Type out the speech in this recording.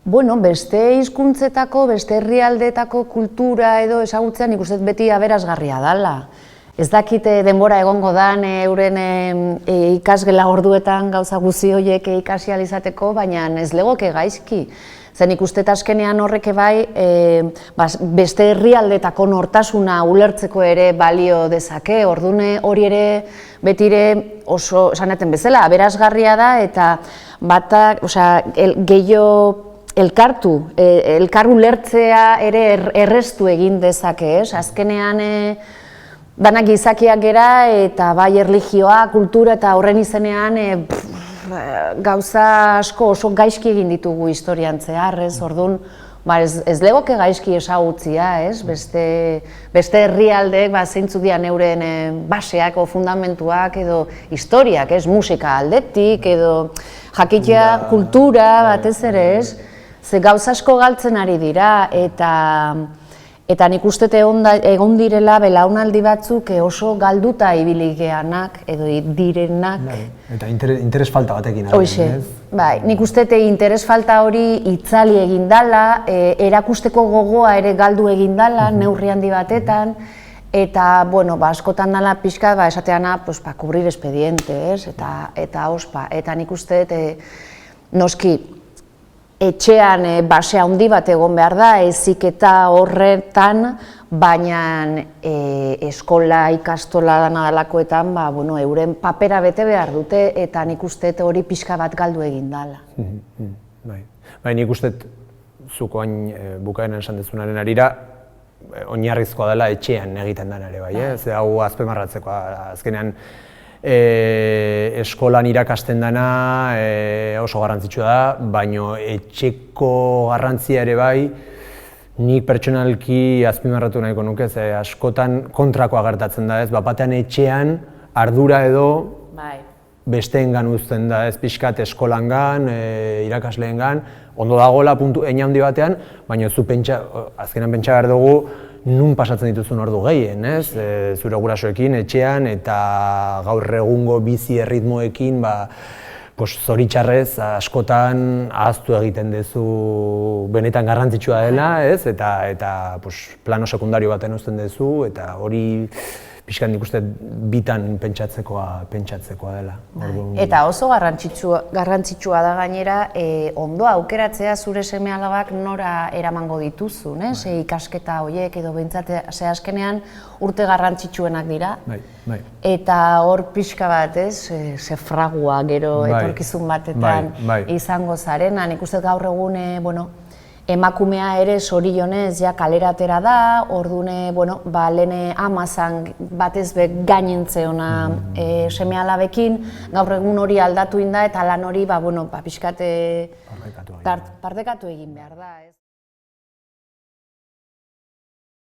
Bueno, beste hizkuntzetako, beste herrialdeetako kultura edo ezagutzea nik uste beti aberasgarria dela. Ez dakite denbora egongo dan euren ikasgela orduetan gauza guzti horiek ikasi ahal izateko, baina ez legoke gaizki. Zer nik uste azkenean horrek bai beste herrialdeetako nortasuna ulertzeko ere balio dezake, ordune hori ere betire oso esaten bezala aberasgarria da eta batak, gehiago elkartu, elkar ulertzea ere erreztu egin dezake, ez? Azkenean danak gizakiak gera eta bai erlijioa, kultura eta horren izenean gauza asko oso gaizki egin ditugu historian zehar, ez? Orduan, ez legoke gaizki ezagutzia, ez? Beste herrialdeek zeintzuk dian euren baseak o fundamentuak edo historiak, ez? Musika aldetik edo jakitea kultura batez ere, ez? Ze gauza asko galtzen ari dira eta nik uste egon direla belaunaldi batzuk oso galduta ibili geanak edo direnak. Eta interes falta batekin. Hoxe, bai, nik uste interes falta hori itzali egin dala, erakusteko gogoa ere galdu egin dala, neurri handi batetan, eta, bueno, askotan dala pixka, esateana, kubrir expediente, ez? Eta ospa, eta nik uste noski, etxean base handi bat egon behar da, heziketa horretan, baina eskola ikastola dalakoetan, euren papera bete behar dute eta nik uste hori pixka bat galdu egin dala. Bai, nik uste zuko hain bukaeran esan dezunaren arira, oinarrizkoa dela etxean egiten den ere bai, ez? Hau azpimarratzeko azkenean eskolan irakasten dena oso garrantzitsua da, baina etxeko garrantzia ere bai, nik pertsonalki azpimarratu nahiko nuke, askotan kontrakoa gertatzen da, ez? Batean etxean ardura edo besteengan uzten da, ez pixkat eskolangan, irakasleengan, ondo dagoela puntu hein handi batean, baina zu azkenan pentsa behar dugu nun pasatzen dituzun ordu gehien, ez? Zure gurasoekin, etxean eta gaur egungo bizi erritmoekin zoritxarrez askotan ahaztu egiten duzu benetan garrantzitsua dela, ez? Eta plano sekundario baten uzten duzu eta hori pixkat nik uste bitan pentsatzekoa dela. Eta oso garrantzitsua da gainera ondo aukeratzea zure seme-alabak nora eramango dituzun, ikasketa horiek edo behintzat azkenean urte garrantzitsuenak dira. Eta hor pixka bat, ze fragua gero etorkizun batetan izango zarena. Nik uste gaur egun, emakumea ere zorionez kalera atera da, orduan lehen amazan batez gainentzeona seme-alabekin, gaur egun hori aldatu inda eta lan hori pixkat partekatu egin behar da.